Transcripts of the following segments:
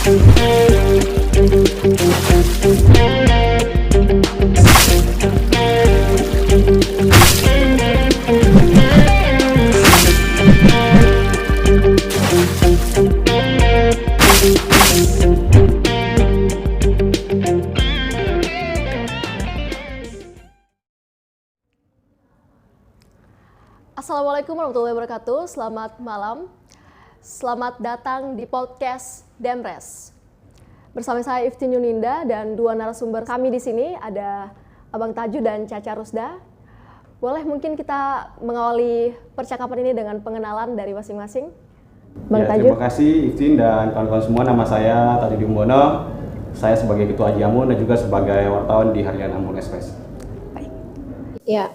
Assalamualaikum warahmatullahi wabarakatuh, selamat malam. Selamat datang di podcast Demres. Bersama saya Iftin Yuninda dan dua narasumber kami di sini ada Abang Taju dan Caca Rusda. Boleh mungkin kita mengawali percakapan ini dengan pengenalan dari masing-masing. Bang Taju. Terima kasih Iftin dan kawan-kawan semua. Nama saya Taju Dimbono. Saya sebagai Ketua Haji Amun dan juga sebagai wartawan di Harian Amun Express. Ya,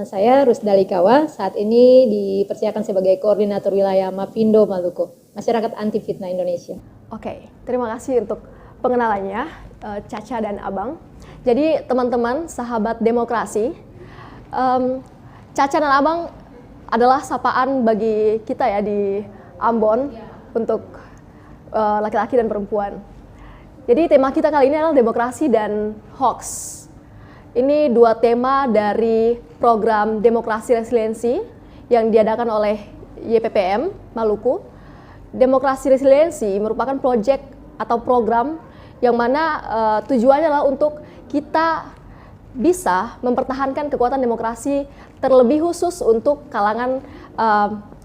saya Rusda Likawa, saat ini dipercayakan sebagai Koordinator Wilayah Mapindo Maluku, Masyarakat Anti Fitnah Indonesia. Oke, terima kasih untuk pengenalannya, Caca dan Abang. Jadi teman-teman, sahabat demokrasi, Caca dan Abang adalah sapaan bagi kita ya di Ambon untuk laki-laki dan perempuan. Jadi tema kita kali ini adalah demokrasi dan hoax. Ini dua tema dari program Demokrasi Resiliensi yang diadakan oleh YPPM Maluku. Demokrasi Resiliensi merupakan proyek atau program yang mana tujuannya adalah untuk kita bisa mempertahankan kekuatan demokrasi terlebih khusus untuk kalangan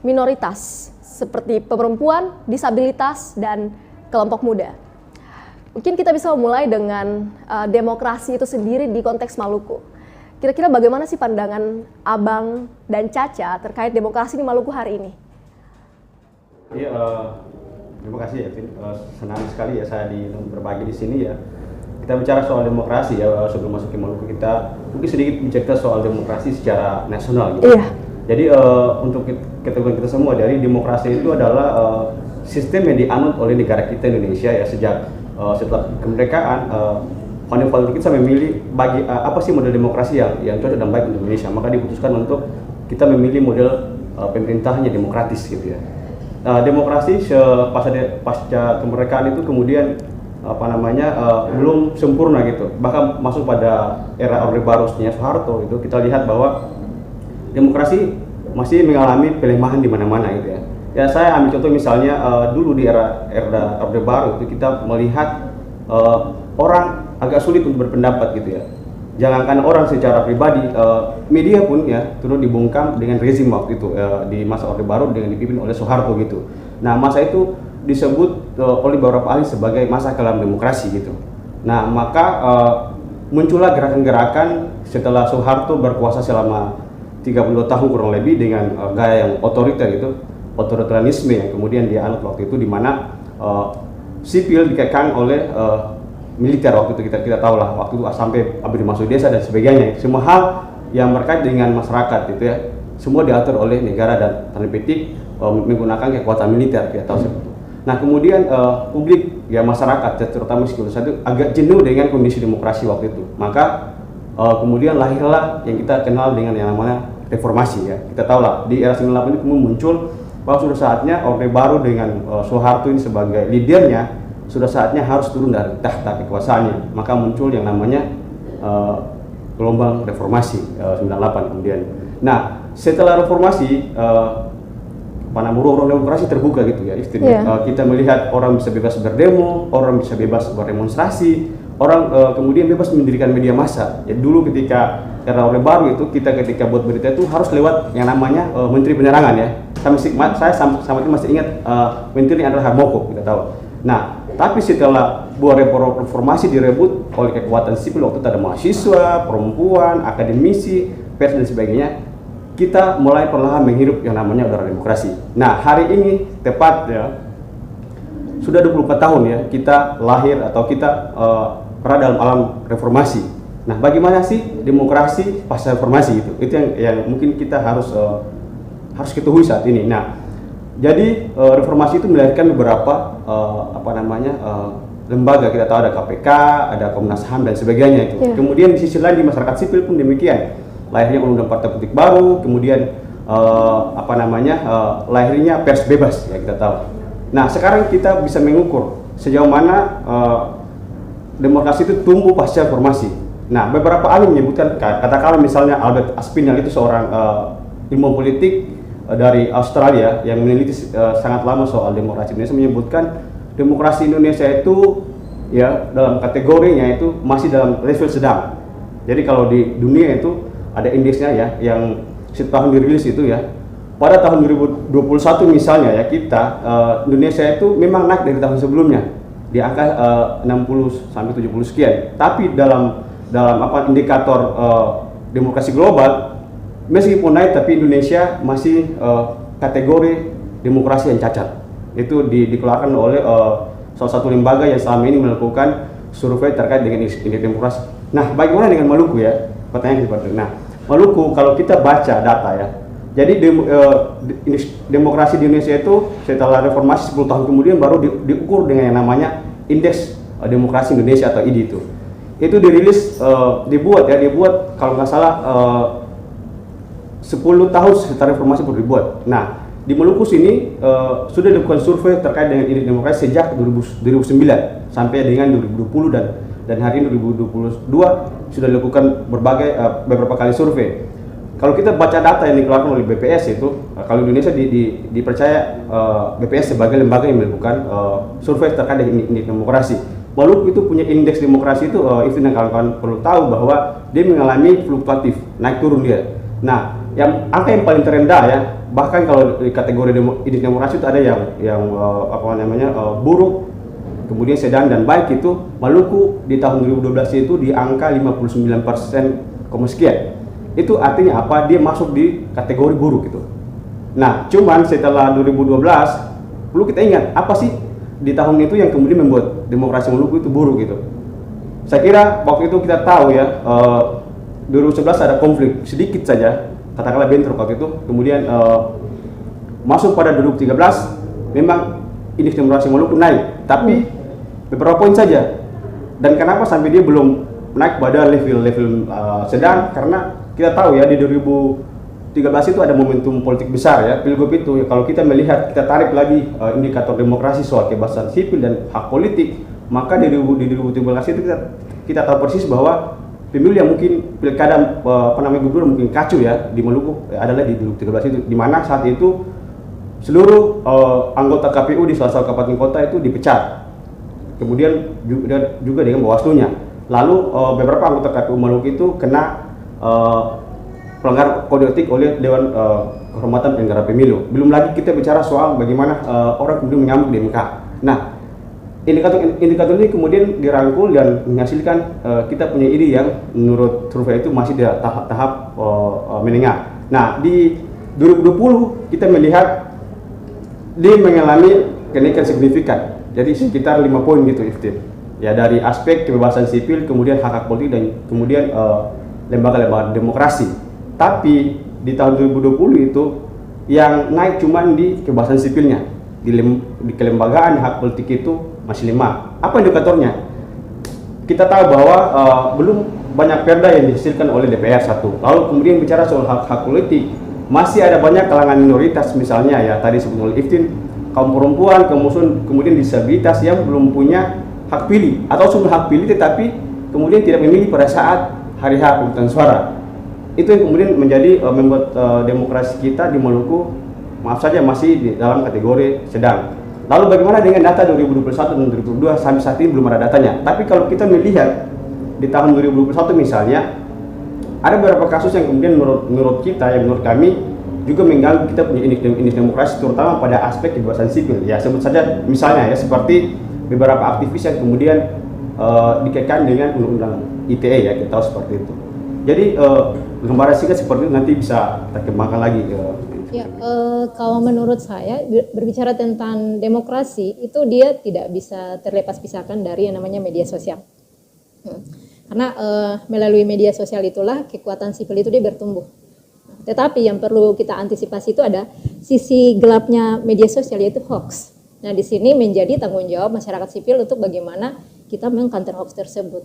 minoritas seperti perempuan, disabilitas, dan kelompok muda. Mungkin kita bisa mulai dengan demokrasi itu sendiri di konteks Maluku. Kira-kira bagaimana sih pandangan Abang dan Caca terkait demokrasi di Maluku hari ini? Iya, terima kasih ya, Vin. Senang sekali ya saya berbagi di sini ya. Kita bicara soal demokrasi ya, sebelum masuk ke Maluku kita mungkin sedikit bicara soal demokrasi secara nasional gitu. Iya. Jadi untuk kita semua, dari demokrasi itu adalah sistem yang dianut oleh negara kita Indonesia ya sejak setelah kemerdekaan. Founding father kita memilih bagi apa sih model demokrasi yang cocok dan baik untuk Indonesia, maka diputuskan untuk kita memilih model pemerintahannya demokratis gitu ya. Demokrasi pasca kemerdekaan itu kemudian belum sempurna gitu, bahkan masuk pada era Orde Baru Soeharto itu kita lihat bahwa demokrasi masih mengalami pelemahan di mana-mana gitu ya. Ya saya ambil contoh misalnya dulu di era Orde Baru itu kita melihat orang agak sulit untuk berpendapat gitu ya. Jangankan orang secara pribadi, media pun ya turut dibungkam dengan rezim waktu itu di masa Orde Baru dengan dipimpin oleh Soeharto gitu. Nah masa itu disebut oleh beberapa ahli sebagai masa kelam demokrasi gitu. Nah maka muncullah gerakan-gerakan setelah Soeharto berkuasa selama 32 tahun kurang lebih dengan gaya yang otoriter gitu. Otoritarianisme yang kemudian dianut waktu itu, di mana sipil dikekang oleh militer waktu itu. Kita tahu lah waktu itu sampai abdi masuk desa dan sebagainya. Semua hal yang berkait dengan masyarakat gitu ya, semua diatur oleh negara dan tanda petik menggunakan kekuatan militer, kita tahu seperti itu. Nah kemudian publik ya, masyarakat terutama sipil itu agak jenuh dengan kondisi demokrasi waktu itu. Maka kemudian lahirlah yang kita kenal dengan yang namanya reformasi ya. Kita tahu lah di era 98 ini kemudian muncul bahwa sudah saatnya Orde Baru dengan Soeharto ini sebagai leadernya sudah saatnya harus turun dari tahta kekuasaannya. Maka muncul yang namanya gelombang reformasi 98 kemudian. Nah setelah reformasi ruang demokrasi terbuka gitu ya. Kita melihat orang bisa bebas berdemo, orang bisa bebas berdemonstrasi, orang kemudian bebas mendirikan media massa. Ya dulu ketika era Orde Baru itu ketika buat berita itu harus lewat yang namanya Menteri Penerangan ya. Saya sama masih ingat menteri adalah Harmoko, kita tahu. Nah, tapi setelah buat reformasi direbut oleh kekuatan sipil, waktu itu ada mahasiswa, perempuan, akademisi, pers dan sebagainya, kita mulai perlahan menghirup yang namanya udara demokrasi. Nah, hari ini tepat ya, sudah 24 tahun ya kita lahir atau kita berada dalam alam reformasi. Nah, bagaimana sih demokrasi pasca reformasi itu? Itu yang mungkin kita harus ketahui saat ini. Nah, jadi reformasi itu melahirkan beberapa lembaga. Kita tahu ada KPK, ada Komnas HAM dan sebagainya itu. Kemudian di sisi lain di masyarakat sipil pun demikian. Lahirnya undang-undang partai politik baru, kemudian lahirnya pers bebas ya, kita tahu. Nah, sekarang kita bisa mengukur sejauh mana demokrasi itu tumbuh pasca reformasi. Nah, beberapa ahli menyebutkan, katakanlah misalnya Albert Aspinall itu seorang ilmuwan politik dari Australia yang meneliti sangat lama soal demokrasi Indonesia, menyebutkan demokrasi Indonesia itu ya dalam kategorinya itu masih dalam level sedang. Jadi kalau di dunia itu ada indeksnya ya yang setahun dirilis itu ya. Pada tahun 2021 misalnya ya kita Indonesia itu memang naik dari tahun sebelumnya di angka 60 sampai 70 sekian. Tapi dalam indikator demokrasi global meskipun naik tapi Indonesia masih kategori demokrasi yang cacat. Itu dikeluarkan oleh salah satu lembaga yang selama ini melakukan survei terkait dengan indeks demokrasi. Nah, bagaimana dengan Maluku ya? Pertanyaan seperti itu. Nah, Maluku kalau kita baca data ya, jadi demokrasi di Indonesia itu setelah reformasi 10 tahun kemudian baru diukur dengan yang namanya Indeks Demokrasi Indonesia atau ID itu. Itu dirilis, dibuat kalau nggak salah 10 tahun setelah reformasi baru dibuat. Nah, di Maluku sini sudah dilakukan survei terkait dengan indeks demokrasi sejak 2009 sampai dengan 2020 dan hari ini 2022 sudah dilakukan beberapa kali survei. Kalau kita baca data yang dikeluarkan oleh BPS itu, kalau Indonesia dipercaya BPS sebagai lembaga yang melakukan survei terkait dengan indeks demokrasi. Maluku itu punya indeks demokrasi itu, Iftin dan kawan-kawan perlu tahu bahwa dia mengalami fluktuatif, naik turun dia. Nah, angka yang paling terendah ya, bahkan kalau di kategori indeks demokrasi itu ada yang buruk, kemudian sedang dan baik. Itu Maluku di tahun 2012 itu di angka 59% sekian. Itu artinya apa? Dia masuk di kategori buruk gitu. Nah, cuman setelah 2012 perlu kita ingat apa sih di tahun itu yang kemudian membuat demokrasi Maluku itu buruk gitu. Saya kira waktu itu kita tahu ya, 2011 ada konflik sedikit saja, katakanlah bentrok waktu itu. Kemudian masuk pada 2013 memang indeks demokrasi Maluku naik, tapi beberapa poin saja. Dan kenapa sampai dia belum naik pada level sedang? Karena kita tahu ya di 2013 itu ada momentum politik besar ya, Pilgub itu. Kalau kita melihat, kita tarik lagi indikator demokrasi soal kebebasan sipil dan hak politik, maka di 2013 itu kita tahu persis bahwa pemilu yang mungkin pilkada gubernur mungkin kacau ya di Maluku adalah di 2013 itu, di mana saat itu seluruh anggota KPU di salah satu kabupaten kota itu dipecat. Kemudian juga dengan Bawaslu-nya. Lalu beberapa anggota KPU Maluku itu kena pelanggar kode etik oleh Dewan Kehormatan Penyelenggara Pemilu. Belum lagi kita bicara soal bagaimana orang kemudian menyambut di MK. Nah, indikator ini kemudian dirangkul dan menghasilkan kita punya ide yang menurut survei itu masih di tahap menengah. Nah, di 2020 kita melihat dia mengalami kenaikan signifikan. Jadi sekitar 5 poin gitu, Iftin. Ya, dari aspek kebebasan sipil, kemudian hak politik, dan kemudian lembaga-lembaga demokrasi. Tapi di tahun 2020 itu yang naik cuman di kebebasan sipilnya, di kelembagaan hak politik itu masih 5. Apa indikatornya? Kita tahu bahwa belum banyak perda yang dihasilkan oleh DPR satu. Lalu kemudian bicara soal hak politik, masih ada banyak kalangan minoritas misalnya ya, tadi sebut oleh Iftin, kaum perempuan, kemudian disabilitas yang belum punya hak pilih atau sudah hak pilih tetapi kemudian tidak memilih pada saat hari H pemungutan suara. Itu yang kemudian menjadi membuat demokrasi kita di Maluku, maaf saja, masih di dalam kategori sedang. Lalu bagaimana dengan data 2021 dan 2022? Sampai saat ini belum ada datanya. Tapi kalau kita melihat di tahun 2021 misalnya, ada beberapa kasus yang kemudian menurut kami juga mengganggu kita punya indeks demokrasi, terutama pada aspek kebebasan sipil. Ya, sebut saja misalnya ya, seperti beberapa aktivis yang kemudian dikaitkan dengan undang-undang ITE ya, kita tahu seperti itu. Jadi gambaran singkat seperti itu nanti bisa kita kembangkan lagi. Kalau menurut saya berbicara tentang demokrasi itu dia tidak bisa terlepas pisahkan dari yang namanya media sosial. Karena melalui media sosial itulah kekuatan sipil itu dia bertumbuh. Tetapi yang perlu kita antisipasi itu ada sisi gelapnya media sosial, yaitu hoax. Nah, di sini menjadi tanggung jawab masyarakat sipil untuk bagaimana kita meng-counter hoax tersebut.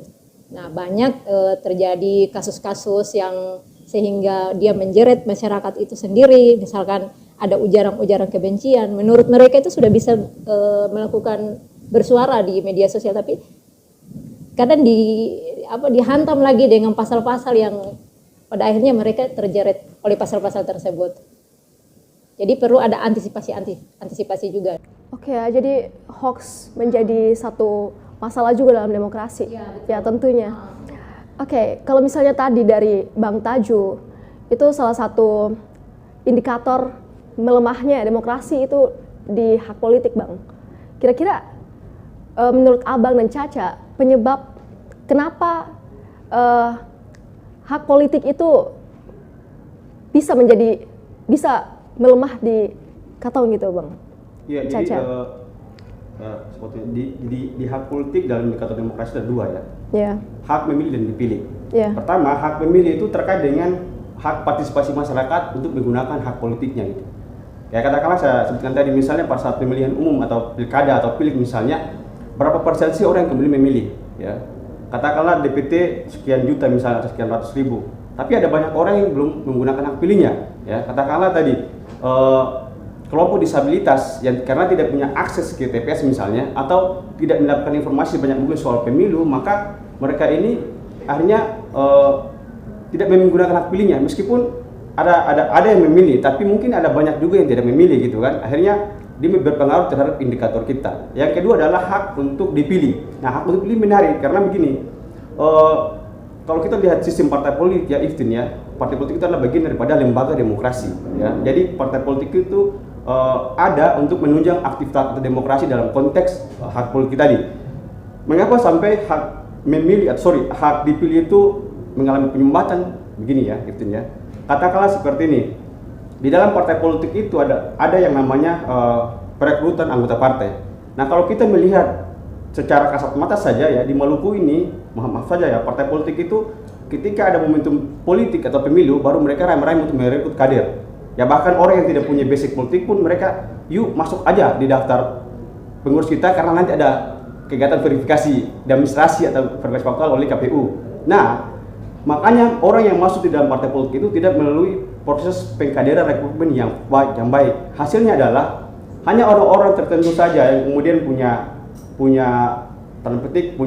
Nah, banyak terjadi kasus-kasus yang sehingga dia menjerat masyarakat itu sendiri. Misalkan ada ujaran-ujaran kebencian, menurut mereka itu sudah bisa melakukan bersuara di media sosial, tapi kadang dihantam lagi dengan pasal-pasal yang pada akhirnya mereka terjerat oleh pasal-pasal tersebut. Jadi perlu ada antisipasi juga. Oke ya, jadi hoax menjadi satu masalah juga dalam demokrasi. Ya tentunya. Oke, kalau misalnya tadi dari Bang Taju, itu salah satu indikator melemahnya demokrasi itu di hak politik, Bang. Kira-kira menurut Abang dan Caca, penyebab kenapa hak politik itu bisa melemah di Katong gitu, Bang? Iya, jadi seperti di hak politik dalam indikator demokrasi ada dua ya. Yeah. Hak memilih dan dipilih. Yeah. Pertama, hak memilih itu terkait dengan hak partisipasi masyarakat untuk menggunakan hak politiknya gitu. Ya katakanlah saya sebutkan tadi misalnya pada saat pemilihan umum atau pilkada atau pileg misalnya, berapa persen sih orang yang kemudian memilih ya. Katakanlah DPT sekian juta misalnya atau sekian ratus ribu, tapi ada banyak orang yang belum menggunakan hak pilihnya ya. Katakanlah tadi kelompok disabilitas yang karena tidak punya akses ke TPS misalnya atau tidak mendapatkan informasi banyak mungkin soal pemilu, maka mereka ini akhirnya tidak menggunakan hak pilihnya meskipun ada yang memilih, tapi mungkin ada banyak juga yang tidak memilih gitu kan. Akhirnya dia berpengaruh terhadap indikator kita. Yang kedua adalah hak untuk dipilih. Nah, hak untuk dipilih menarik karena begini, kalau kita lihat sistem partai politik ya, Iftin ya, partai politik itu adalah bagian daripada lembaga demokrasi ya. Jadi partai politik itu ada untuk menunjang aktivitas demokrasi dalam konteks hak politik tadi. Mengapa sampai hak hak dipilih itu mengalami penyumbatan begini ya, Iftin ya. Katakanlah seperti ini, di dalam partai politik itu ada yang namanya perekrutan anggota partai. Nah kalau kita melihat secara kasat mata saja ya, di Maluku ini, maaf saja ya, partai politik itu ketika ada momentum politik atau pemilu, baru mereka ramai-ramai untuk merekrut kader. Ya bahkan orang yang tidak punya basic politik pun mereka, yuk masuk aja di daftar pengurus kita karena nanti ada kegiatan verifikasi administrasi atau verifikasi faktual oleh KPU. Nah, makanya orang yang masuk di dalam partai politik itu tidak melalui proses pengkaderan rekrutmen yang baik. Hasilnya adalah hanya orang-orang tertentu saja yang kemudian punya tanda petik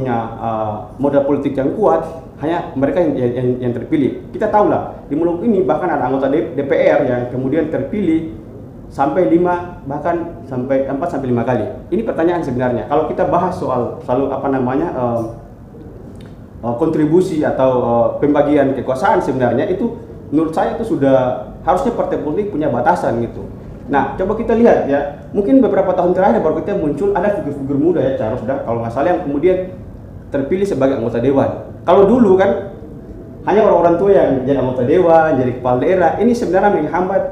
modal politik yang kuat, hanya mereka yang terpilih. Kita tahu lah di Maluku ini bahkan ada anggota DPR yang kemudian terpilih sampai 5 bahkan sampai 4 sampai 5 kali. Ini pertanyaan sebenarnya. Kalau kita bahas soal kontribusi atau pembagian kekuasaan sebenarnya itu menurut saya itu sudah harusnya partai politik punya batasan gitu. Nah, coba kita lihat ya, mungkin beberapa tahun terakhir baru kita muncul ada figur-figur muda ya, Charles kalau nggak salah yang kemudian terpilih sebagai anggota dewan. Kalau dulu kan hanya orang-orang tua yang jadi anggota dewan, jadi kepala daerah. Ini sebenarnya menghambat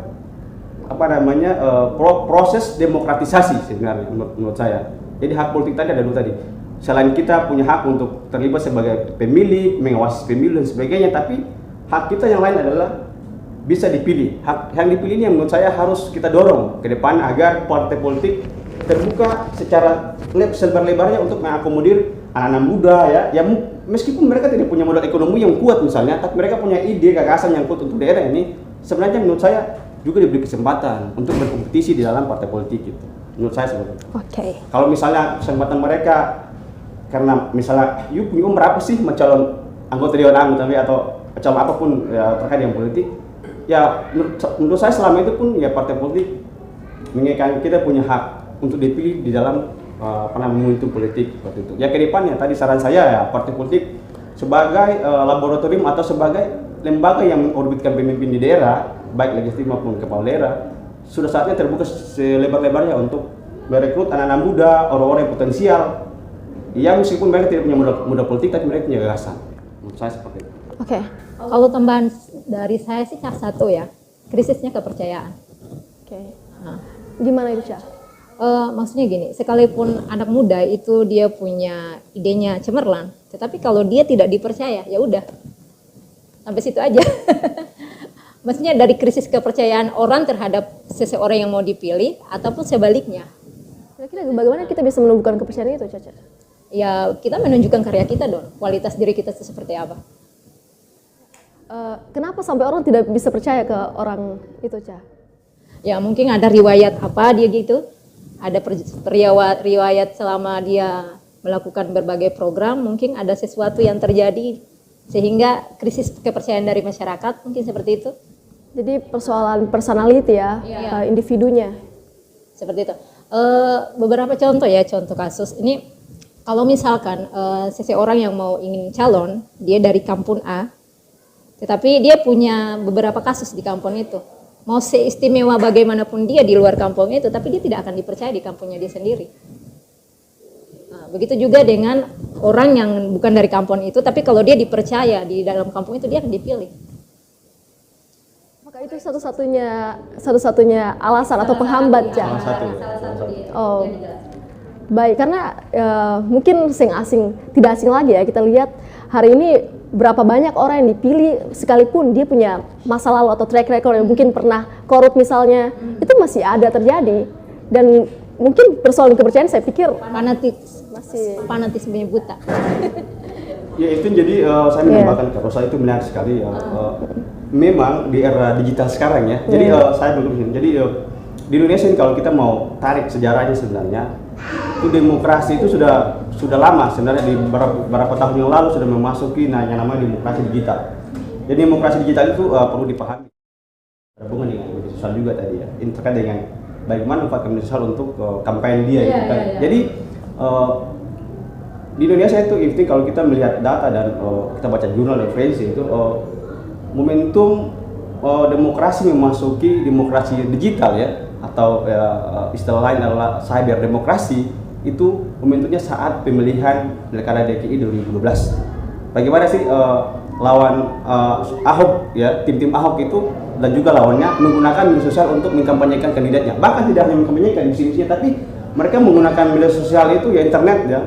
proses demokratisasi sebenarnya menurut saya. Jadi hak politik tadi ada dua tadi. Selain kita punya hak untuk terlibat sebagai pemilih, mengawasi pemilu dan sebagainya, tapi hak kita yang lain adalah bisa dipilih. Hak yang dipilih ini yang menurut saya harus kita dorong ke depan agar partai politik terbuka secara selebar-lebarnya untuk mengakomodir anak-anak muda ya meskipun mereka tidak punya modal ekonomi yang kuat misalnya, tapi mereka punya ide gagasan yang kuat untuk daerah ini. Sebenarnya menurut saya juga diberi kesempatan untuk berkompetisi di dalam partai politik gitu. Menurut saya seperti itu. Oke. Kalau misalnya kesempatan mereka karena misalnya yuk punya berapa sih mencalon anggota dewan atau calon apapun ya, terkait dengan politik ya menurut saya selama itu pun ya partai politik menginginkan kita punya hak untuk dipilih di dalam momentum politik seperti itu. Ya ke depannya tadi saran saya ya partai politik sebagai laboratorium atau sebagai lembaga yang mengorbitkan pemimpin di daerah baik legislatif maupun kepala daerah sudah saatnya terbuka selebar-lebarnya untuk merekrut anak-anak muda, orang-orang yang potensial yang meskipun mereka tidak punya modal politik tapi mereka punya gagasan. Menurut saya seperti itu. Oke. Kalau tambahan dari saya sih satu ya, krisisnya kepercayaan. Oke. Nah, Gimana itu, Ca? maksudnya gini, sekalipun anak muda itu dia punya idenya cemerlang, tetapi kalau dia tidak dipercaya, ya udah sampai situ aja. Maksudnya dari krisis kepercayaan orang terhadap seseorang yang mau dipilih ataupun sebaliknya. Kira-kira bagaimana kita bisa menumbuhkan kepercayaan itu, Caca? Ya kita menunjukkan karya kita dong, kualitas diri kita itu seperti apa. Kenapa sampai orang tidak bisa percaya ke orang itu, Ca? Ya mungkin ada riwayat apa dia gitu, ada riwayat selama dia melakukan berbagai program, mungkin ada sesuatu yang terjadi sehingga krisis kepercayaan dari masyarakat, mungkin seperti itu. Jadi persoalan personality ya, individunya. Seperti itu. Beberapa contoh ya, contoh kasus ini. Kalau misalkan seseorang yang ingin calon, dia dari kampung A, tetapi dia punya beberapa kasus di kampung itu. Mau seistimewa bagaimanapun dia di luar kampung itu, tapi dia tidak akan dipercaya di kampungnya dia sendiri. Nah, begitu juga dengan orang yang bukan dari kampung itu, tapi kalau dia dipercaya di dalam kampung itu, dia akan dipilih. Maka itu satu-satunya alasan atau penghambat ya. Salah satu dia. Oh. Baik, karena mungkin tidak asing lagi ya, kita lihat hari ini berapa banyak orang yang dipilih sekalipun dia punya masa lalu atau track record yang mungkin pernah korup misalnya, itu masih ada terjadi. Dan mungkin persoalan kepercayaan saya pikir fanatisme buta. Ya itu jadi saya menambahkan Rosa itu menarik sekali ya. Memang di era digital sekarang ya. Jadi saya begini. Jadi di Indonesia ini kalau kita mau tarik sejarahnya sebenarnya, itu demokrasi itu sudah lama sebenarnya, di beberapa tahun yang lalu sudah memasuki yang namanya demokrasi digital. Jadi demokrasi digital itu perlu dipahami berhubungan dengan media sosial juga tadi ya. Ini terkait dengan bagaimana manfaat media sosial untuk kampanye dia gitu kan. Jadi di Indonesia itu kalau kita melihat data dan kita baca jurnal referensi itu momentum demokrasi memasuki demokrasi digital ya, atau istilah lain adalah cyber demokrasi, itu momentumnya saat pemilihan Pilkada DKI 2012. Bagaimana sih lawan Ahok ya, tim Ahok itu dan juga lawannya menggunakan media sosial untuk mengkampanyekan kandidatnya. Bahkan tidak hanya mengkampanyekan misi-misinya, tapi mereka menggunakan media sosial itu ya, internet ya,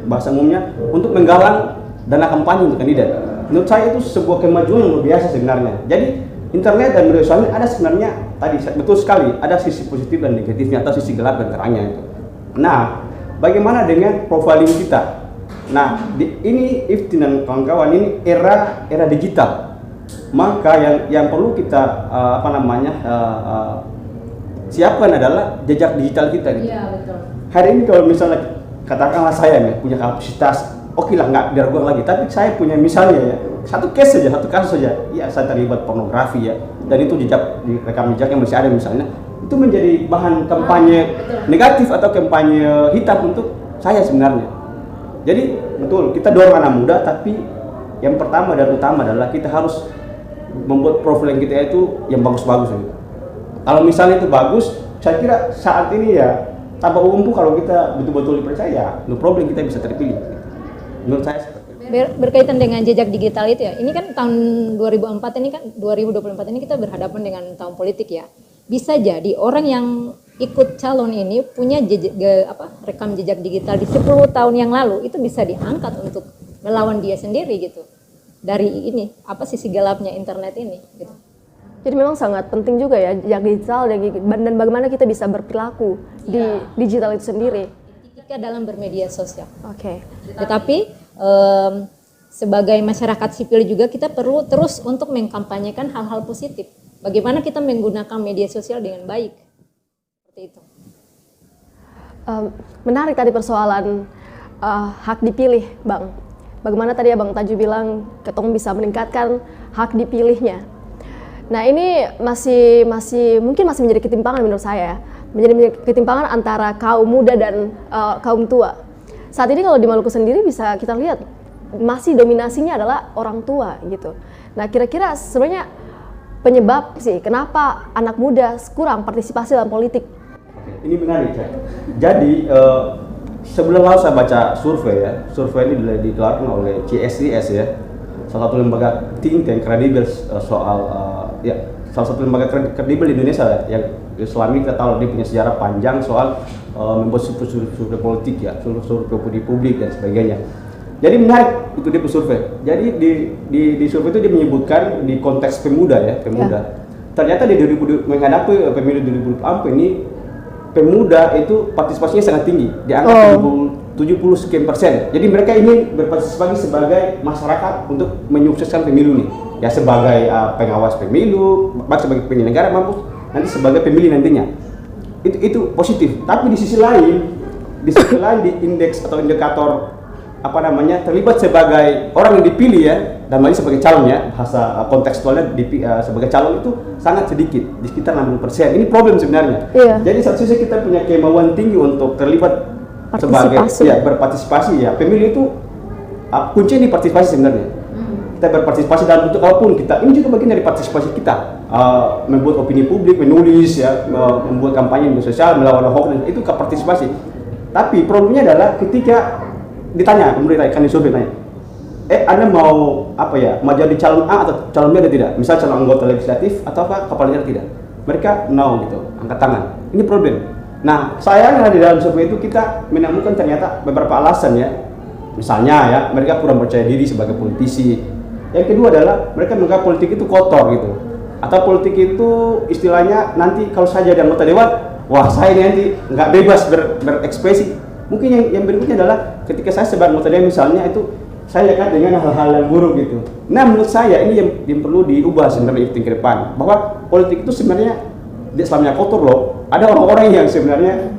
bahasa umumnya, untuk menggalang dana kampanye untuk kandidat. Menurut saya itu sebuah kemajuan yang luar biasa sebenarnya. Jadi internet dan media sosial ada sebenarnya tadi betul sekali ada sisi positif dan negatifnya atau sisi gelap dan terangnya itu. Nah, bagaimana dengan profiling kita? Nah, ini Iftin dan kawan-kawan, ini era digital. Maka yang perlu kita siapkan adalah jejak digital kita gitu. Iya, betul. Hari ini kalau misalnya katakanlah saya nih punya kapasitas, oke lah nggak diragukan lagi, tapi saya punya misalnya ya satu kasus saja, ya saya terlibat pornografi ya, dan itu rekam jejak yang masih ada misalnya, itu menjadi bahan kampanye negatif atau kampanye hitam untuk saya sebenarnya. Jadi betul kita dorong anak muda, tapi yang pertama dan utama adalah kita harus membuat profil yang kita itu yang bagus-bagus gitu. Kalau misalnya itu bagus, saya kira saat ini ya tanpa umum kalau kita betul-betul dipercaya, no problem kita bisa terpilih. Menurut saya seperti itu. Berkaitan dengan jejak digital itu ya, ini kan tahun 2024 ini kan 2024 ini kita berhadapan dengan tahun politik ya. Bisa jadi orang yang ikut calon ini punya rekam jejak digital di 10 tahun yang lalu, itu bisa diangkat untuk melawan dia sendiri gitu. Dari ini sisi gelapnya internet ini gitu. Jadi memang sangat penting juga ya jejak digital dan bagaimana kita bisa berperilaku di digital itu sendiri. Etika dalam bermedia sosial. Oke. Tetapi sebagai masyarakat sipil juga kita perlu terus untuk mengkampanyekan hal-hal positif. Bagaimana kita menggunakan media sosial dengan baik. Seperti itu. Menarik tadi persoalan hak dipilih, Bang. Bagaimana tadi Bang Taju bilang ketong bisa meningkatkan hak dipilihnya. Nah, ini mungkin masih menjadi ketimpangan menurut saya. Menjadi ketimpangan antara kaum muda dan kaum tua. Saat ini kalau di Maluku sendiri bisa kita lihat masih dominasinya adalah orang tua gitu. Nah, kira-kira sebenarnya penyebab sih kenapa anak muda kurang partisipasi dalam politik? Ini menarik ya. Jadi sebelum lalu saya baca survei ya. Survei ini dikeluarkan oleh CSIS ya. Salah satu lembaga think tank kredibel salah satu lembaga kredibel di Indonesia yang selama ini kita tahu dia punya sejarah panjang soal membuat survei politik ya, survei di publik dan sebagainya. Jadi menarik itu dia bersurvei. Jadi di survei itu dia menyebutkan di konteks pemuda ya, pemuda. Ya. Ternyata di menghadapi pemilu 2024 ini pemuda itu partisipasinya sangat tinggi, di angka 70 sekian persen. Jadi mereka ini berpartisipasi sebagai masyarakat untuk menyukseskan pemilu nih. Ya sebagai pengawas pemilu, sebagai penyelenggara maupun nanti sebagai pemilih nantinya. itu positif. Tapi di sisi lain di indeks atau indikator apa namanya terlibat sebagai orang yang dipilih ya, dan lagi sebagai calon ya, bahasa kontekstualnya sebagai calon itu sangat sedikit, di sekitar 60%. Ini problem sebenarnya. Iya. Jadi satu sisi kita punya kemauan tinggi untuk terlibat sebagai berpartisipasi ya. Pemilu itu kunci di partisipasi sebenarnya. Kita berpartisipasi dalam bentuk apapun, kita ini juga bagian dari partisipasi kita, membuat opini publik, menulis ya, membuat kampanye di sosial, melawan hoax, itu ke partisipasi. Tapi problemnya adalah ketika ditanya, kemudian kan di survei tanya, Anda mau apa ya, mau jadi calon A atau calon B atau tidak? Misal calon anggota legislatif atau apa kepala daerah tidak? Mereka no gitu, angkat tangan. Ini problem. Nah, sayangnya di dalam survei itu kita menemukan ternyata beberapa alasan ya. Misalnya ya, mereka kurang percaya diri sebagai politisi. Yang kedua adalah mereka menganggap politik itu kotor gitu. Atau politik itu istilahnya nanti kalau saya jadi anggota dewan, wah saya nanti nggak bebas berekspresi. Mungkin yang berikutnya adalah ketika saya sebagai anggota dewan misalnya itu saya dekat dengan hal-hal yang buruk gitu. Nah menurut saya ini yang perlu diubah sebenarnya ke depan, bahwa politik itu sebenarnya tidak selamanya kotor loh. Ada orang-orang yang sebenarnya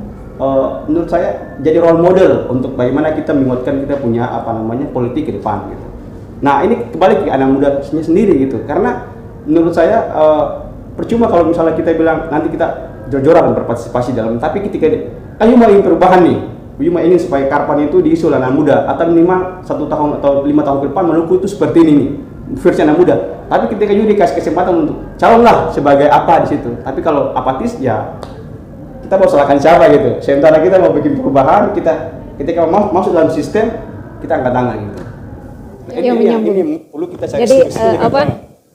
menurut saya jadi role model untuk bagaimana kita menguatkan kita punya apa namanya politik ke depan gitu. Nah ini kembali ke anak muda sendiri gitu, karena menurut saya percuma kalau misalnya kita bilang nanti kita jor-joran berpartisipasi dalam, tapi ketika kayu mau ingin perubahan nih, kayu mau ingin supaya Karpan itu diisi oleh anak muda, atau minimal 1 tahun atau 5 tahun ke depan Maluku itu seperti ini nih, versi anak muda. Tapi ketika kayu dikasih kesempatan untuk calonlah sebagai apa di situ, tapi kalau apatis ya kita mau salahkan siapa gitu. Sementara kita mau bikin perubahan, kita ketika mau masuk dalam sistem kita angkat tangan gitu. Ini perlu kita cari. Jadi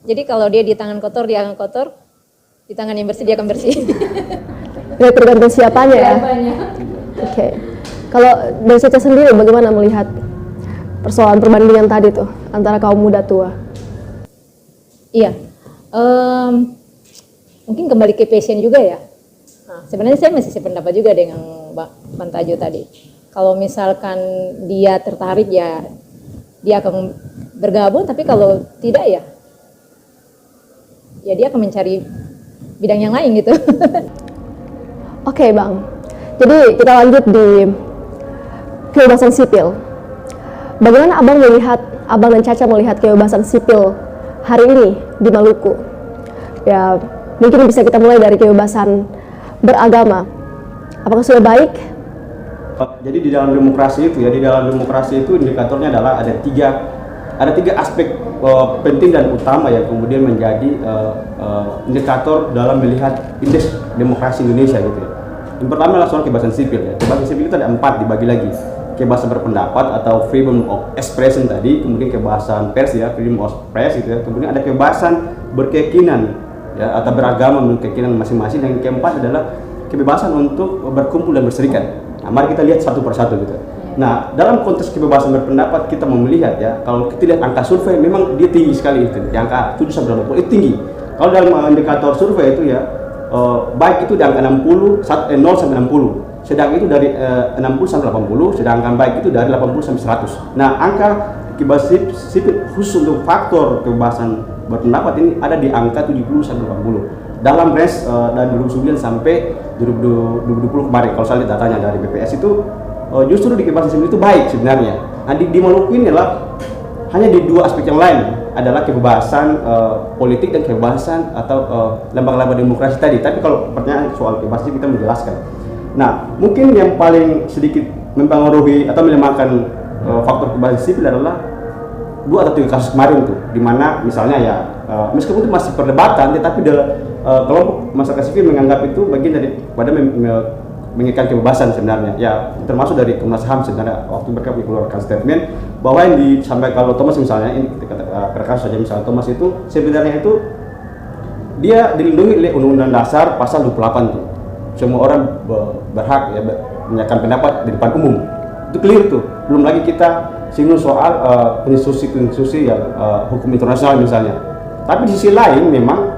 Jadi kalau dia di tangan kotor dia akan kotor, di tangan yang bersih dia akan bersih. Ya tergantung siapanya ya. Oke. Kalau dari Caca sendiri bagaimana melihat persoalan perbandingan tadi tuh antara kaum muda tua? Iya. Mungkin kembali ke passion juga ya. Nah, sebenarnya saya masih sependapat juga dengan Bang Tajo tadi. Kalau misalkan dia tertarik ya dia akan bergabung, tapi kalau tidak ya dia akan mencari bidang yang lain gitu. Oke Bang, jadi kita lanjut di kebebasan sipil. Bagaimana Abang dan Caca melihat kebebasan sipil hari ini di Maluku? Ya, mungkin bisa kita mulai dari kebebasan beragama. Apakah sudah baik? Jadi di dalam demokrasi itu indikatornya adalah ada tiga aspek penting dan utama yang kemudian menjadi indikator dalam melihat indeks demokrasi Indonesia gitu ya. Yang pertama adalah soal kebebasan sipil ya. Kebebasan sipil itu ada 4 dibagi lagi. Kebebasan berpendapat atau freedom of expression tadi, kemudian kebebasan pers ya, freedom of press gitu ya. Kemudian ada kebebasan berkeyakinan ya, atau beragama menurut keyakinan masing-masing. Dan yang keempat adalah kebebasan untuk berkumpul dan berserikat. Nah, mari kita lihat satu persatu gitu. Nah, dalam konteks kebebasan berpendapat kita mau melihat ya, kalau kita lihat angka survei memang dia tinggi sekali itu, di angka 7-20 itu tinggi. Kalau dalam indikator survei itu ya, baik itu di angka 0 sampai 60, sedang itu dari 60 sampai 80, sedangkan baik itu dari 80 sampai 100. Nah, angka kebebasan sipil khusus untuk faktor kebebasan berpendapat ini ada di angka 70 sampai 80. Dalam range dari 2009 sampai 2020 kemarin, kalau saya lihat datanya dari BPS itu justru di kebebasan sipil itu baik sebenarnya. Nah, di Maluku ini adalah hanya di 2 aspek yang lain, adalah kebebasan politik dan kebebasan atau lembaga-lembaga demokrasi tadi. Tapi kalau pertanyaan soal kebebasan kita menjelaskan. Nah, mungkin yang paling sedikit mempengaruhi atau melemahkan faktor kebebasan sipil adalah 2 atau 3 kasus kemarin tuh, di mana misalnya ya meskipun itu masih perdebatan, tetapi kelompok masyarakat sipil menganggap itu bagian dari pada mengikat kebebasan sebenarnya ya, termasuk dari Komnas HAM sebenarnya waktu mereka mengeluarkan statement bahwa yang disampaikan kalau Thomas misalnya, ini kita kasus saja misalnya Thomas itu sebenarnya itu dia dilindungi oleh Undang-Undang Dasar pasal 28 tuh, semua orang berhak ya menyatakan pendapat di depan umum, itu clear tuh. Belum lagi kita singgung soal konstitusi yang hukum internasional misalnya. Tapi di sisi lain memang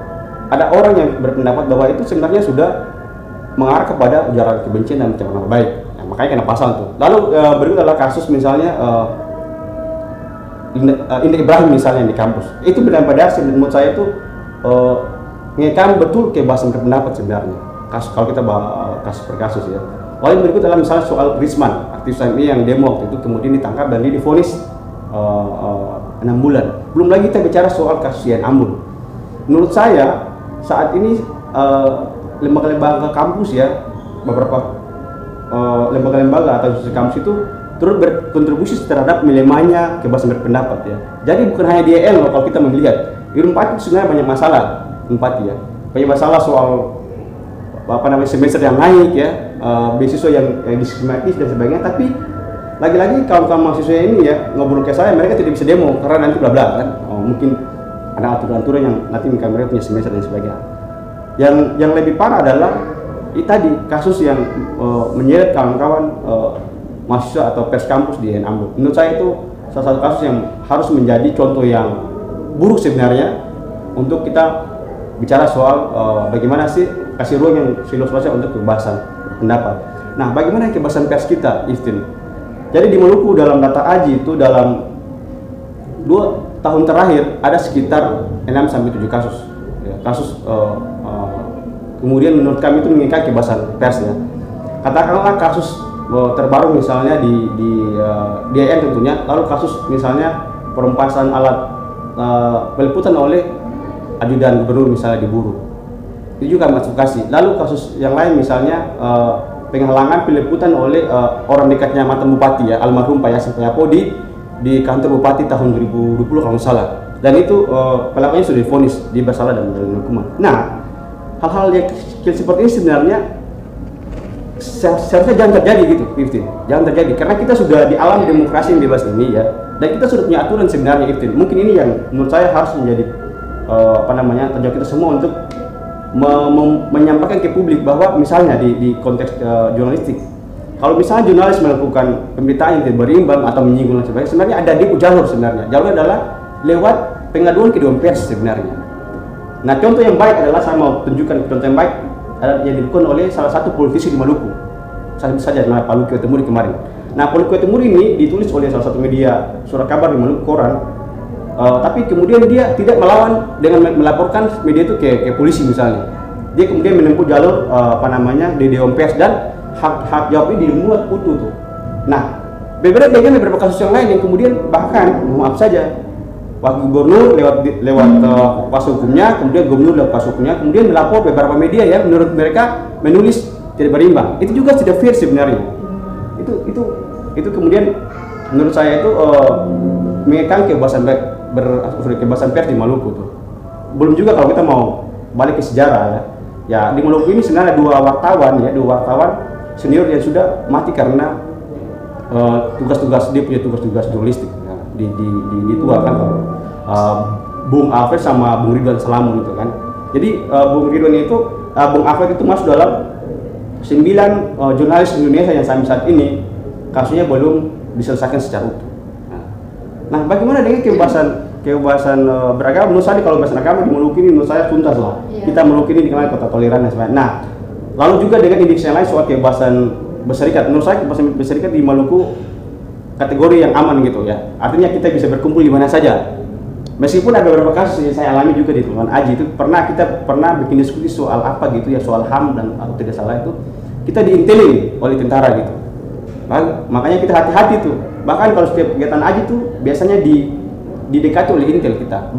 ada orang yang berpendapat bahwa itu sebenarnya sudah mengarah kepada ujaran kebencian dan pencemaran nama baik. Nah, makanya kena pasal tuh. Lalu berikut adalah kasus misalnya Indah Ibrahim misalnya di kampus. Itu benar-benar menurut saya itu mengekang betul kebebasan berpendapat sebenarnya. Kasus kalau kita kasus per kasus ya. Lalu yang berikut adalah misalnya soal Risman, aktivis HMI yang demo waktu itu kemudian ditangkap dan dia divonis 6 bulan. Belum lagi kita bicara soal kasus Yan Ambon. Menurut saya saat ini lembaga-lembaga kampus ya, beberapa lembaga-lembaga atau institusi kampus itu turut berkontribusi terhadap melemahnya kebebasan berpendapat ya. Jadi bukan hanya di EL kalau kita melihat di Unpad itu sebenarnya banyak masalah Unpad ya. Banyak masalah soal semester yang naik ya, beasiswa yang diskriminatif dan sebagainya. Tapi lagi-lagi kawan-kawan mahasiswa ini ya ngobrol ke saya, mereka tidak bisa demo karena nanti bla bla kan. Mungkin ada aturan-aturan yang nanti mereka punya semester dan sebagainya. Yang lebih parah adalah tadi kasus yang menyeret kawan-kawan mahasiswa atau pers kampus di Ambon. Menurut saya itu salah satu kasus yang harus menjadi contoh yang buruk sebenarnya untuk kita bicara soal bagaimana sih kasih ruang yang seluas-luasnya untuk kebebasan pendapat. Nah, bagaimana kebebasan pers kita, Iftin? Jadi di Maluku dalam data AJI itu dalam 2 tahun terakhir ada sekitar 6-7 kasus. Ya, kasus kemudian menurut kami itu mengikat kebebasan persnya. Katakanlah kasus terbaru misalnya di DIN tentunya, lalu kasus misalnya perampasan alat peliputan oleh ajudan gubernur misalnya di Buru, itu juga masuk kasih. Lalu kasus yang lain misalnya penghalangan peliputan oleh orang dekatnya mantan bupati ya, almarhum Pak Yasin Payapo di kantor bupati tahun 2020 kalau nggak salah, dan itu pelakunya sudah divonis, dia bersalah dan menjalani hukuman. Nah, hal-hal yang kecil seperti ini sebenarnya seharusnya jangan terjadi gitu, Iftin. Jangan terjadi karena kita sudah di alam demokrasi yang bebas ini ya, dan kita sudah punya aturan sebenarnya, Iftin. Mungkin ini yang menurut saya harus menjadi tanggung jawab kita semua untuk menyampaikan ke publik bahwa misalnya di konteks jurnalistik, kalau misalnya jurnalis melakukan pemberitaan yang tidak berimbang atau menyinggung dan sebagainya, sebenarnya ada di jalur sebenarnya. Jalur adalah lewat pengaduan ke Dewan Pers sebenarnya. Nah, contoh yang baik adalah saya mau tunjukkan contoh yang baik yang dilakukan oleh salah satu politisi di Maluku, saja namanya Pak Luki Temuri kemarin. Nah, Pak Luki Temuri ini ditulis oleh salah satu media surat kabar di Maluku, koran, tapi kemudian dia tidak melawan dengan melaporkan media itu ke polisi misalnya. Dia kemudian menempuh jalur di Dewan Pers dan hak jawab ini dimuat utuh tuh. Nah, beberapa kasus yang lain yang kemudian bahkan maaf saja Wakil Gubernur lewat kuasa hukumnya, kemudian Gubernur lewat kuasa hukumnya, kemudian melapor beberapa media yang menurut mereka menulis tidak berimbang. Itu juga tidak fair sebenarnya. Itu kemudian menurut saya itu mengekang kebebasan pers di Maluku tuh. Belum juga kalau kita mau balik ke sejarah ya. Ya di Maluku ini sebenarnya dua wartawan senior yang sudah mati karena dia punya tugas-tugas jurnalistik. Dituakan Bung Alfred sama Bung Ridwan Salamun itu kan. Jadi Bung Ridwan Bung Alfred itu masuk dalam 9 jurnalis Indonesia yang sampai saat ini kasusnya belum diselesaikan secara utuh. Nah, bagaimana dengan kebebasan beragama? Menurut saya kalau kebebasan agama di Maluku ini menurut saya tuntas lah. Kita Maluku ini dikenal kota toleran dan sebagainya. Nah, lalu juga dengan indeks yang lain soal kebebasan berserikat. Menurut saya kebebasan berserikat di Maluku kategori yang aman gitu ya. Artinya kita bisa berkumpul di mana saja. Meskipun ada beberapa kasus yang saya alami juga di Tuan Aji itu kita pernah bikin diskusi soal apa gitu ya, soal HAM dan atau tidak salah itu kita diintelin oleh tentara gitu. Makanya kita hati-hati tuh. Bahkan kalau setiap kegiatan Aji tuh biasanya didekati oleh intel kita.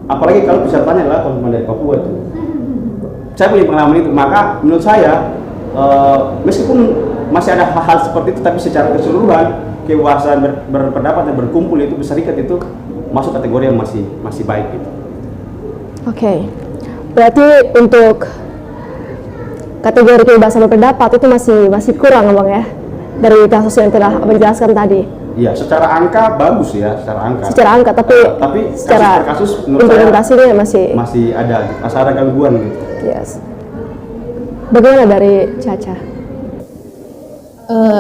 Apalagi kalau pesertanya adalah teman-teman dari Papua tuh. Saya punya pengalaman itu. Maka menurut saya meskipun masih ada hal-hal seperti itu, tapi secara keseluruhan kebebasan berpendapat dan berkumpul itu berserikat itu masuk kategori yang masih baik gitu. Oke. Berarti untuk kategori kebebasan berpendapat itu masih kurang Bang ya dari kasus yang telah Abang jelaskan tadi. Iya, secara angka bagus ya, secara angka tapi secara kasus implementasinya masih ada gangguan gitu. Yes. Bagaimana dari Caca?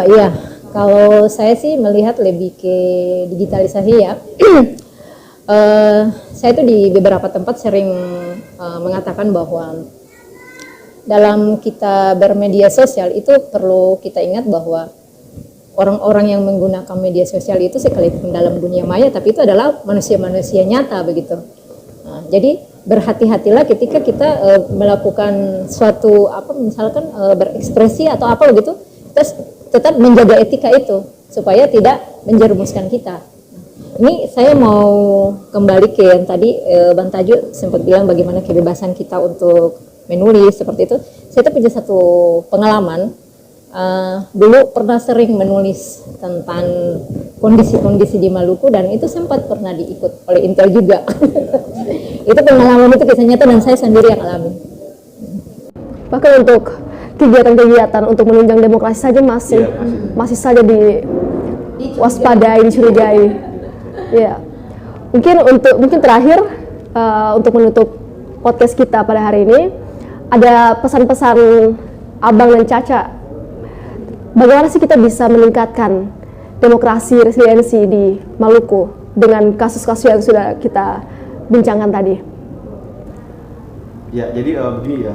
Ya, kalau saya sih melihat lebih ke digitalisasi ya. Saya tuh di beberapa tempat sering mengatakan bahwa dalam kita bermedia sosial itu perlu kita ingat bahwa orang-orang yang menggunakan media sosial itu sekalipun dalam dunia maya, tapi itu adalah manusia-manusia nyata begitu. Jadi berhati-hatilah ketika kita melakukan suatu apa misalkan berekspresi atau apa begitu, kita tetap menjaga etika itu supaya tidak menjerumuskan kita. Ini saya mau kembali ke yang tadi Bang Tajo sempat bilang bagaimana kebebasan kita untuk menulis seperti itu. Saya tuh punya satu pengalaman. Dulu pernah sering menulis tentang kondisi-kondisi di Maluku dan itu sempat pernah diikut oleh Intel juga. Itu pengalaman itu kisah nyata dan saya sendiri yang alami. Bahkan untuk kegiatan-kegiatan untuk menunjang demokrasi saja masih saja diwaspadai, dicurigai. Ya, mungkin terakhir untuk menutup podcast kita pada hari ini ada pesan-pesan Abang dan Caca. Bagaimana sih kita bisa meningkatkan demokrasi resiliensi di Maluku dengan kasus-kasus yang sudah kita bincangkan tadi? Ya, jadi begini ya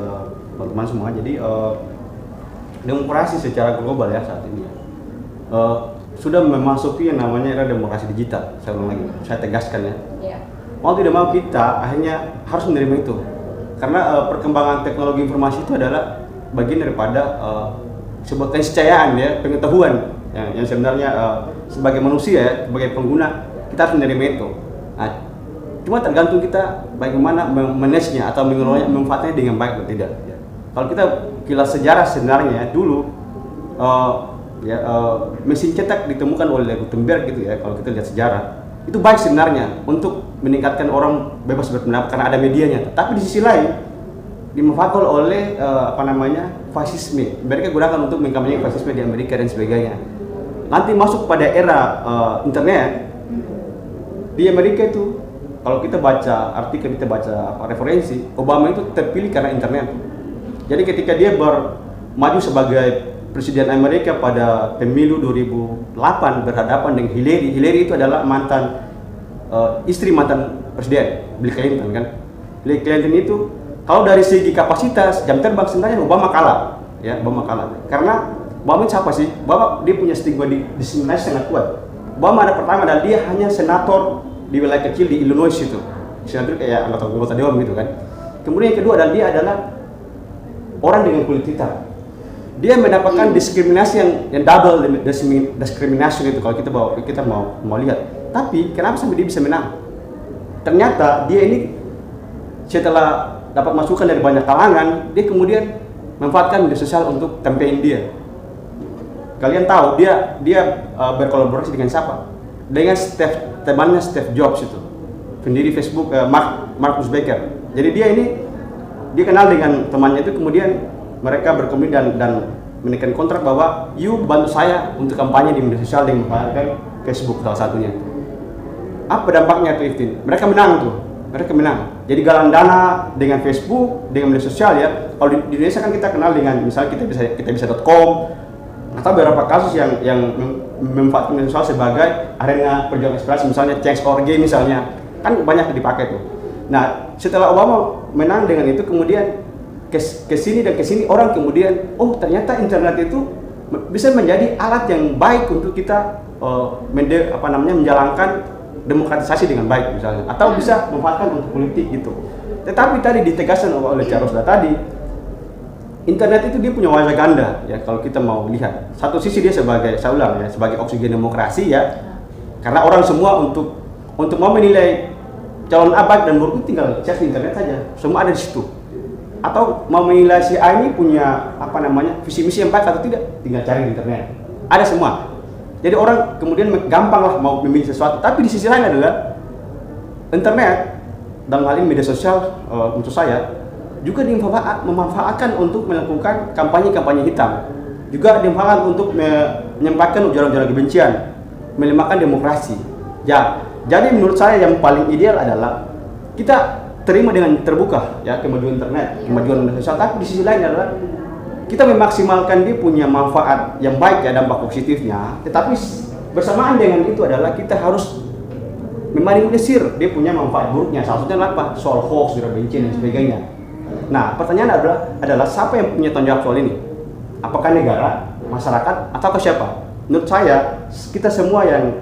teman-teman semua. Jadi demokrasi secara global ya saat ini sudah memasuki yang namanya era demokrasi digital. Saya ulang lagi, saya tegaskan ya. Mau tidak mau kita akhirnya harus menerima itu. Karena perkembangan teknologi informasi itu adalah bagian daripada sebuah keniscayaan ya, pengetahuan yang sebenarnya sebagai manusia ya, sebagai pengguna kita harus menerima itu. Nah, cuma tergantung kita bagaimana manage-nya atau mengelolanya, memanfaatnya dengan baik atau tidak. Ya. Kalau kita kilas sejarah sebenarnya dulu mesin cetak ditemukan oleh Gutenberg gitu ya. Kalau kita lihat sejarah itu baik sebenarnya untuk meningkatkan orang bebas berpendapat karena ada medianya. Tapi di sisi lain dimanfaatkan oleh fasisme. Mereka gunakan untuk mengkampanyekan fasisme di Amerika dan sebagainya. Nanti masuk pada era internet di Amerika itu, kalau kita baca artikel, kita baca referensi, Obama itu terpilih karena internet. Jadi ketika dia maju sebagai presiden Amerika pada pemilu 2008 berhadapan dengan Hillary itu adalah istri mantan presiden Bill Clinton kan. Bill Clinton itu kalau dari segi kapasitas jam terbang sebenarnya Obama kalah, ya Obama kalah. Karena Obama siapa sih? Obama dia punya stigma diskriminasi sangat kuat. Obama ada pertama dan dia hanya senator di wilayah kecil di Illinois itu, senator kayak anggota dewan gitu kan. Kemudian yang kedua dan dia adalah orang dengan kulit hitam. Dia mendapatkan diskriminasi yang double diskriminasi itu kalau kita mau lihat. Tapi kenapa sampai dia bisa menang? Ternyata dia ini setelah dapat masukan dari banyak kalangan, dia kemudian memanfaatkan media sosial untuk campaign dia. Kalian tahu dia berkolaborasi dengan siapa? Dengan temannya Steve Jobs itu, pendiri Facebook, Mark Zuckerberg. Jadi dia kenal dengan temannya itu, kemudian mereka berkomitmen dan menekan kontrak bahwa you bantu saya untuk kampanye di media sosial dengan menggunakan Facebook salah satunya. Apa dampaknya tuh Iftin? Mereka menang. Jadi galang dana dengan Facebook, dengan media sosial ya. Kalau di Indonesia kan kita kenal dengan misalnya kita bisa.com atau beberapa kasus yang memanfaatkan media sosial sebagai arena perjuangan ekspresi, misalnya Change.org misalnya, kan banyak dipakai tuh. Nah, setelah Obama menang dengan itu, kemudian kesini orang kemudian ternyata internet itu bisa menjadi alat yang baik untuk kita menjalankan demokratisasi dengan baik misalnya, atau bisa memanfaatkan untuk politik gitu. Tetapi tadi ditegaskan oleh Charles tadi, internet itu dia punya wajah ganda ya. Kalau kita mau lihat, satu sisi dia sebagai sebagai oksigen demokrasi ya, karena orang semua untuk mau menilai calon abad dan buruk tinggal cek di internet saja, semua ada di situ. Atau mau menilai si A ini punya visi misi yang baik atau tidak, tinggal cari di internet, ada semua. Jadi orang kemudian gampang lah mau memilih sesuatu. Tapi di sisi lain adalah internet dalam hal ini media sosial untuk saya juga memanfaatkan untuk melakukan kampanye hitam, juga dimanfaatkan untuk menyampaikan ujaran-ujaran kebencian, melemahkan demokrasi. Ya, jadi menurut saya yang paling ideal adalah kita terima dengan terbuka ya kemajuan internet, kemajuan media sosial. Tapi di sisi lain adalah kita memaksimalkan dia punya manfaat yang baik ya, dampak positifnya. Tetapi bersamaan dengan itu adalah kita harus meminimalisir dia punya manfaat buruknya. Salah satunya apa? Soal hoax, ujaran kebencian dan sebagainya. Nah, pertanyaan adalah siapa yang punya tanggung jawab soal ini? Apakah negara, masyarakat, atau siapa? Menurut saya kita semua yang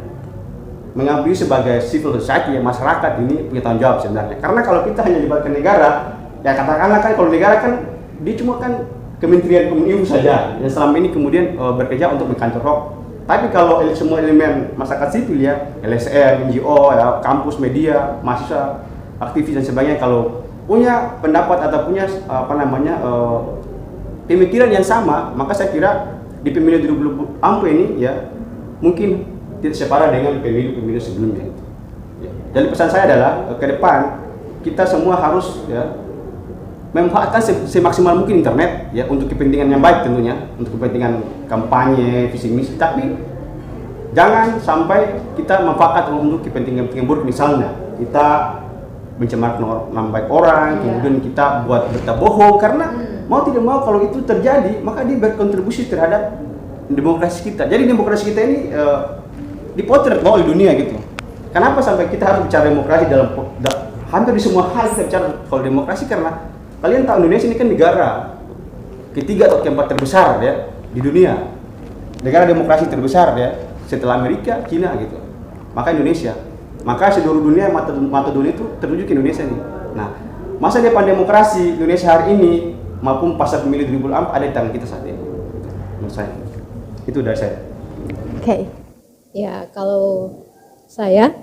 mengakui sebagai civil society, ya masyarakat ini punya tanggung jawab sebenarnya. Karena kalau kita hanya libatkan negara, ya katakanlah kan kalau negara kan dia cuma kan Kementerian Kominfo saja yang selama ini kemudian bekerja untuk mengkantor hoax. Tapi kalau semua elemen masyarakat sipil ya, LSM, NGO, ya, kampus, media, mahasiswa, aktivis dan sebagainya, kalau punya pendapat atau punya pemikiran yang sama, maka saya kira di pemilu 2024 ini ya mungkin tidak separah dengan pemilu-pemilu sebelumnya. Dan pesan saya adalah ke depan kita semua harus ya memanfaatkan semaksimal mungkin internet ya untuk kepentingan yang baik tentunya, untuk kepentingan kampanye, visi misi, tapi jangan sampai kita manfaatkan untuk kepentingan buruk. Misalnya kita mencemarkan nama baik orang, kemudian kita buat berita bohong, karena mau tidak mau kalau itu terjadi maka dia berkontribusi terhadap demokrasi kita. Jadi demokrasi kita ini dipotret oleh dunia gitu. Kenapa sampai kita harus bicara demokrasi dalam hampir di semua hal kita bicara soal demokrasi? Karena kalian tahu Indonesia ini kan negara ketiga atau keempat terbesar ya di dunia, negara demokrasi terbesar ya setelah Amerika, Cina gitu. Maka Indonesia, maka seluruh dunia mata dunia itu tertuju ke Indonesia nih. Nah, masa depan demokrasi Indonesia hari ini maupun pasca pemilu 2024 ada di tangan kita saat ini. Menurut saya itu dari saya. Oke. Ya, kalau saya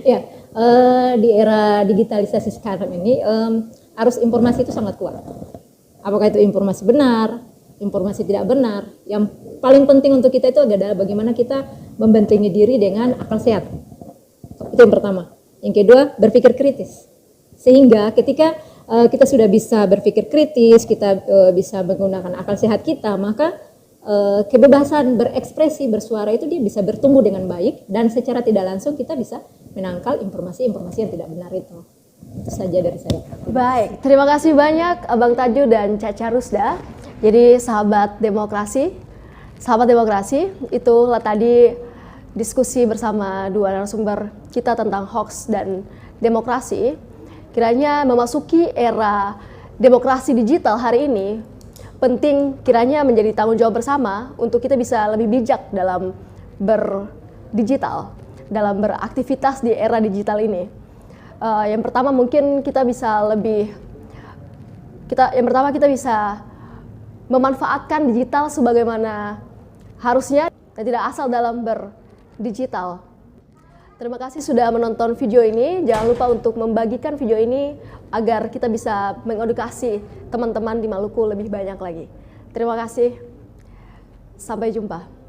ya di era digitalisasi sekarang ini arus informasi itu sangat kuat. Apakah itu informasi benar, informasi tidak benar? Yang paling penting untuk kita itu adalah bagaimana kita membentengi diri dengan akal sehat. Itu yang pertama. Yang kedua, berpikir kritis. Sehingga ketika kita sudah bisa berpikir kritis, kita bisa menggunakan akal sehat kita, maka kebebasan berekspresi, bersuara itu dia bisa bertumbuh dengan baik, dan secara tidak langsung kita bisa menangkal informasi-informasi yang tidak benar itu. Itu saja dari saya. Baik, terima kasih banyak Abang Taju dan Caca Rusda. Jadi sahabat demokrasi, itulah tadi diskusi bersama dua narasumber kita tentang hoax dan demokrasi. Kiranya memasuki era demokrasi digital hari ini, penting kiranya menjadi tanggung jawab bersama untuk kita bisa lebih bijak dalam berdigital, dalam beraktivitas di era digital ini. Yang pertama mungkin kita bisa bisa memanfaatkan digital sebagaimana harusnya dan tidak asal dalam berdigital. Terima kasih sudah menonton video ini. Jangan lupa untuk membagikan video ini agar kita bisa mengedukasi teman-teman di Maluku lebih banyak lagi. Terima kasih. Sampai jumpa.